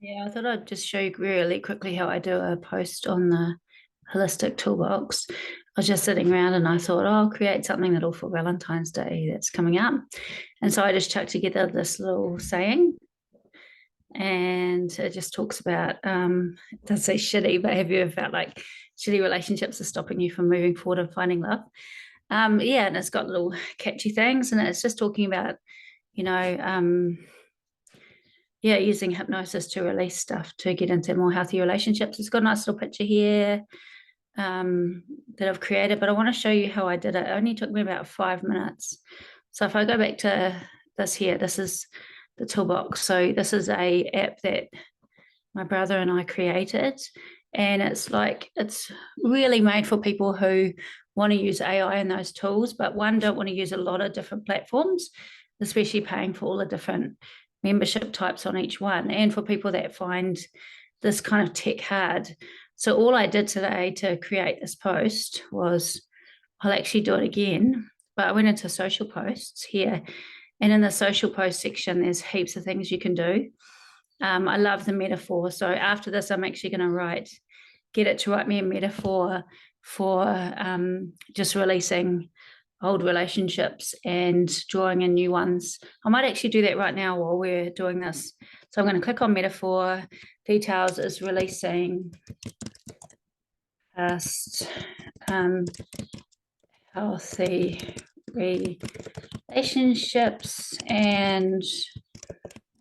Yeah, I thought I'd just show you really quickly how I do a post on the holistic toolbox. I was just sitting around and I thought, oh, I'll create something that'll for Valentine's Day that's coming up. And so I just chucked together this little saying, and it just talks about it does say shitty, but have you ever felt like shitty relationships are stopping you from moving forward and finding love? Yeah, and it's got little catchy things, and it's just talking about, you know, yeah, using hypnosis to release stuff to get into more healthy relationships. It's got a nice little picture here that I've created, but I want to show you how I did it. It only took me about 5 minutes. So if I go back to this here, this is the toolbox. So this is a app that my brother and I created, and it's really made for people who want to use AI and those tools, but one, don't want to use a lot of different platforms, especially paying for all the different membership types on each one, and for people that find this kind of tech hard. So all I did today to create this post was, I'll actually do it again, but I went into social posts here, and in the social post section, there's heaps of things you can do. I love the metaphor. So after this, I'm actually going to get it to write me a metaphor for just releasing old relationships and drawing in new ones. I might actually do that right now while we're doing this. So I'm going to click on metaphor. Details is releasing past healthy relationships and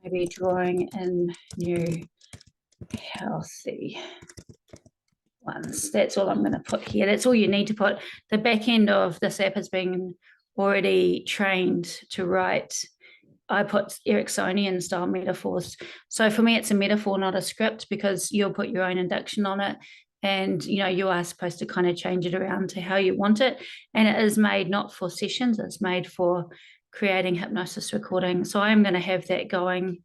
maybe drawing in new healthy ones. That's all I'm going to put here. That's all you need to put. The back end of this app has been already trained to write. I put Ericksonian style metaphors. So for me, it's a metaphor, not a script, because you'll put your own induction on it. And, you are supposed to kind of change it around to how you want it. And it is made not for sessions, it's made for creating hypnosis recording. So I'm going to have that going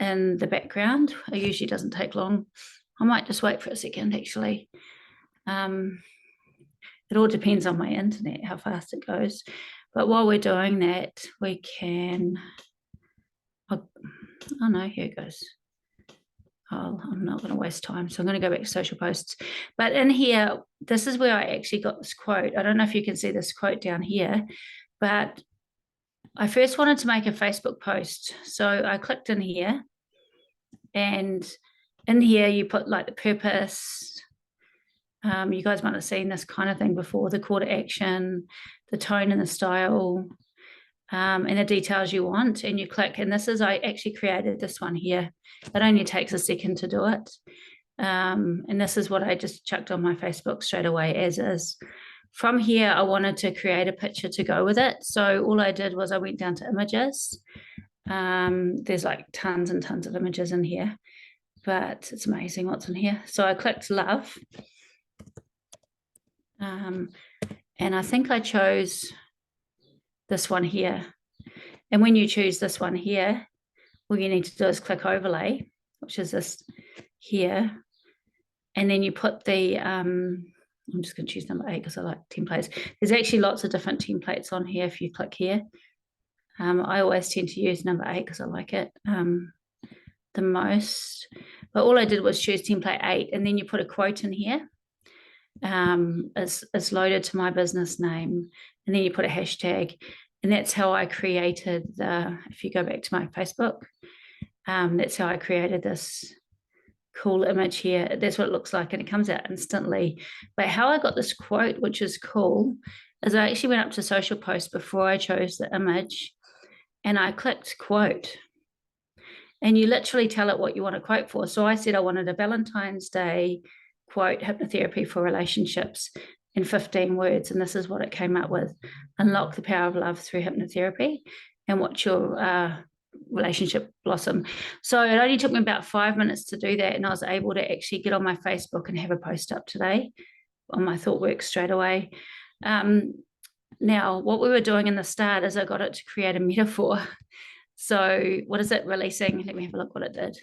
in the background. It usually doesn't take long. I might just wait for a second, actually. It all depends on my internet, how fast it goes. But while we're doing that, we can, oh no, here it goes. Oh, I'm not going to waste time. So I'm going to go back to social posts. But in here, this is where I actually got this quote. I don't know if you can see this quote down here, but I first wanted to make a Facebook post. So I clicked in here, and in here you put like the purpose. You guys might have seen this kind of thing before, the call to action, the tone and the style, and the details you want, and you click. And I actually created this one here. It only takes a second to do it. And this is what I just chucked on my Facebook straight away as is. From here, I wanted to create a picture to go with it. So all I did was I went down to images. There's like tons and tons of images in here, but it's amazing what's in here. So I clicked love. And I think I chose this one here. And when you choose this one here, all you need to do is click overlay, which is this here. And then you put I'm just going to choose number 8 because I like templates. There's actually lots of different templates on here if you click here. I always tend to use number 8 because I like it the most. But all I did was choose template 8, and then you put a quote in here. It's loaded to my business name, and then you put a hashtag, and that's how I created if you go back to my Facebook, that's how I created this cool image here. That's what it looks like, and it comes out instantly. But how I got this quote, which is cool, is I actually went up to social post before I chose the image, and I clicked quote, and you literally tell it what you want to quote for. So I said I wanted a Valentine's Day quote, hypnotherapy for relationships, in 15 words. And this is what it came up with: unlock the power of love through hypnotherapy and watch your relationship blossom. So it only took me about 5 minutes to do that, and I was able to actually get on my Facebook and have a post up today on my ThoughtWorks straight away. Now, what we were doing in the start is I got it to create a metaphor. So what is it releasing? Let me have a look what it did.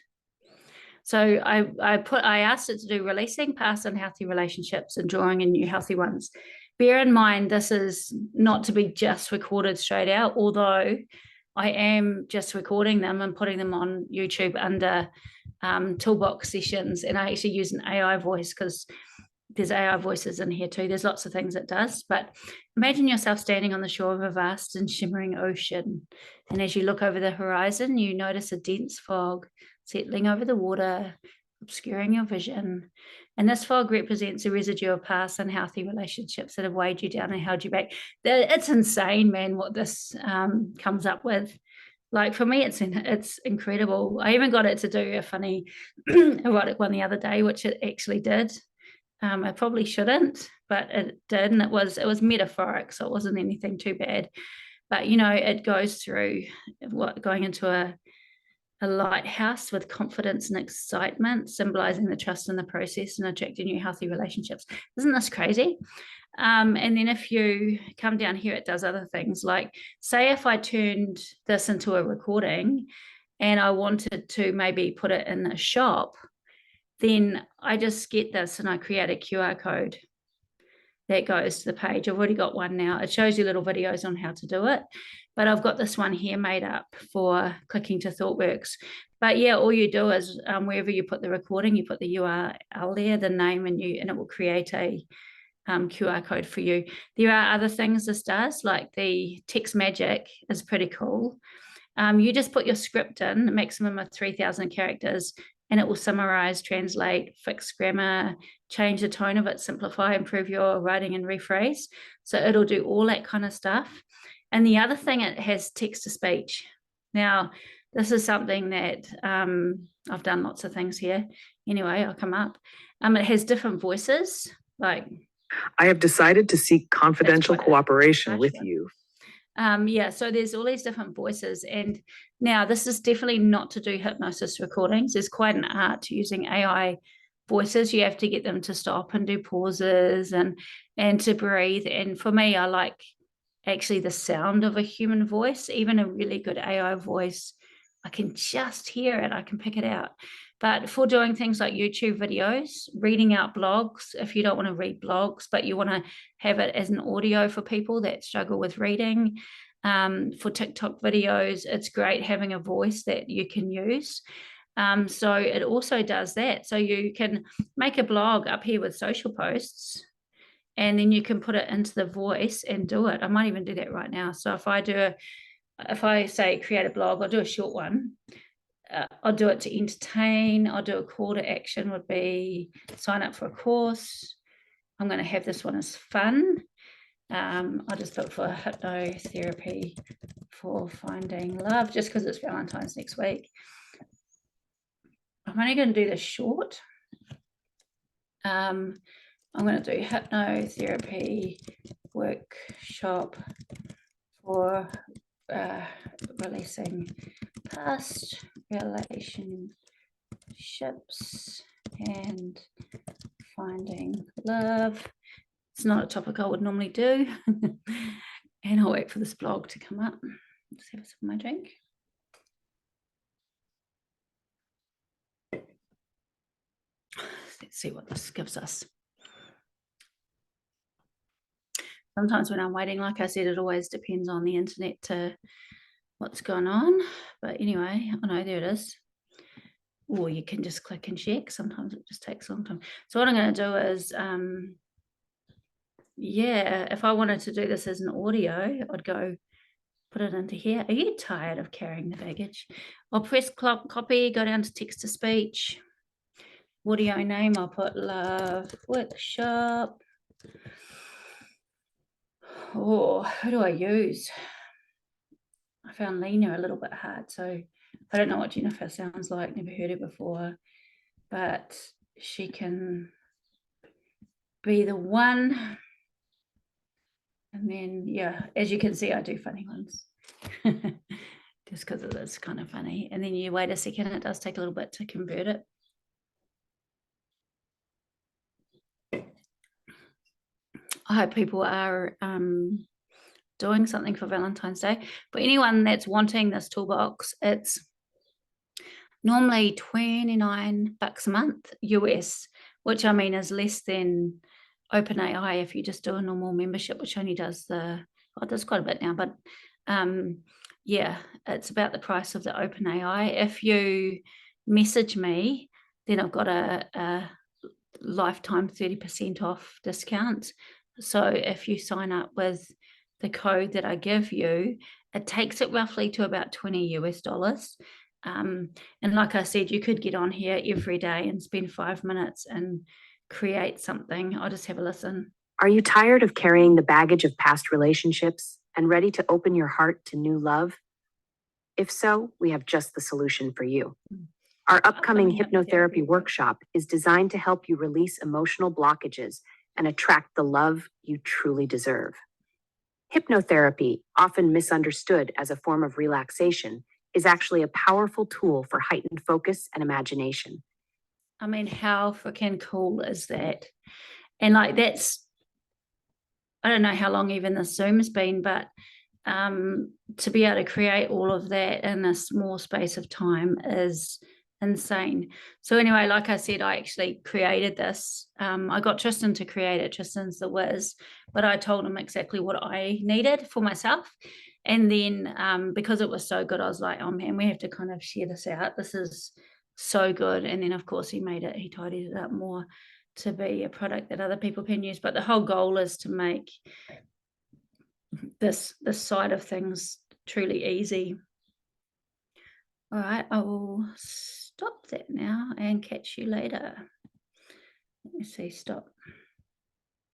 So I asked it to do releasing past unhealthy relationships and drawing in new healthy ones. Bear in mind, this is not to be just recorded straight out, although I am just recording them and putting them on YouTube under toolbox sessions, and I actually use an AI voice because there's AI voices in here too. There's lots of things it does. But imagine yourself standing on the shore of a vast and shimmering ocean. And as you look over the horizon, you notice a dense fog settling over the water, obscuring your vision. And this fog represents a residue of past unhealthy relationships that have weighed you down and held you back. It's insane, man, what this comes up with. Like for me, it's incredible. I even got it to do a funny erotic one the other day, which it actually did. I probably shouldn't, but it did, and it was metaphoric, so it wasn't anything too bad. But it goes through going into a lighthouse with confidence and excitement, symbolizing the trust in the process and attracting new healthy relationships. Isn't this crazy? And then if you come down here, it does other things. Like, say if I turned this into a recording and I wanted to maybe put it in a shop, then I just get this and I create a QR code that goes to the page. I've already got one now. It shows you little videos on how to do it, but I've got this one here made up for clicking to ThoughtWorks. But yeah, all you do is wherever you put the recording, you put the URL there, the name, and it will create a QR code for you. There are other things this does, like the text magic is pretty cool. You just put your script in, a maximum of 3,000 characters, and it will summarize, translate, fix grammar, change the tone of it, simplify, improve your writing, and rephrase. So it'll do all that kind of stuff. And the other thing, it has text to speech. Now, this is something that I've done lots of things here. Anyway, I'll come up. It has different voices. Like, I have decided to seek confidential cooperation with you. Yeah, so there's all these different voices, and now this is definitely not to do hypnosis recordings. There's quite an art to using AI voices. You have to get them to stop and do pauses and to breathe. And for me, I like actually the sound of a human voice. Even a really good AI voice, I can just hear it, I can pick it out. But for doing things like YouTube videos, reading out blogs, if you don't want to read blogs, but you want to have it as an audio for people that struggle with reading, for TikTok videos, it's great having a voice that you can use. So it also does that. So you can make a blog up here with social posts, and then you can put it into the voice and do it. I might even do that right now. So if I say create a blog, I'll do a short one. I'll do it to entertain. I'll do a call to action would be sign up for a course. I'm going to have this one as fun. I'll just look for hypnotherapy for finding love, just because it's Valentine's next week. I'm only going to do this short. I'm going to do hypnotherapy workshop for releasing past relationships and finding love. It's not a topic I would normally do. And I'll wait for this blog to come up. Let's have some of my drink. Let's see what this gives us. Sometimes when I'm waiting, like I said, it always depends on the internet to what's going on. But anyway, oh no, there it is. Or you can just click and check. Sometimes it just takes a long time. So what I'm going to do is, yeah, if I wanted to do this as an audio, I'd go put it into here. Are you tired of carrying the baggage? I'll press copy, go down to text to speech. Audio name, I'll put love workshop. Oh, who do I use? I found Lena a little bit hard, so I don't know what Jennifer sounds like, never heard her before, but she can be the one. And then, yeah, as you can see, I do funny ones just because it is kind of funny. And then you wait a second, it does take a little bit to convert it. I hope people are doing something for Valentine's Day. For anyone that's wanting this toolbox, it's normally $29 a month US, which I mean is less than OpenAI if you just do a normal membership, which only does does quite a bit now, but yeah, it's about the price of the OpenAI. If you message me, then I've got a lifetime 30% off discount. So if you sign up with the code that I give you, it takes it roughly to about $20 US. And like I said, you could get on here every day and spend 5 minutes and create something. I'll just have a listen. Are you tired of carrying the baggage of past relationships and ready to open your heart to new love? If so, we have just the solution for you. Our upcoming hypnotherapy workshop is designed to help you release emotional blockages and attract the love you truly deserve. Hypnotherapy, often misunderstood as a form of relaxation, is actually a powerful tool for heightened focus and imagination. I mean, how freaking cool is that? And like I don't know how long even the Zoom's been, but to be able to create all of that in a small space of time is insane. So anyway, like I said, I actually created this. I got Tristan to create it. Tristan's the whiz, but I told him exactly what I needed for myself. And then because it was so good, I was like, oh man, we have to kind of share this out. This is so good. And then of course he tidied it up more to be a product that other people can use. But the whole goal is to make this side of things truly easy. All right, I will stop that now and catch you later. Let me see, stop.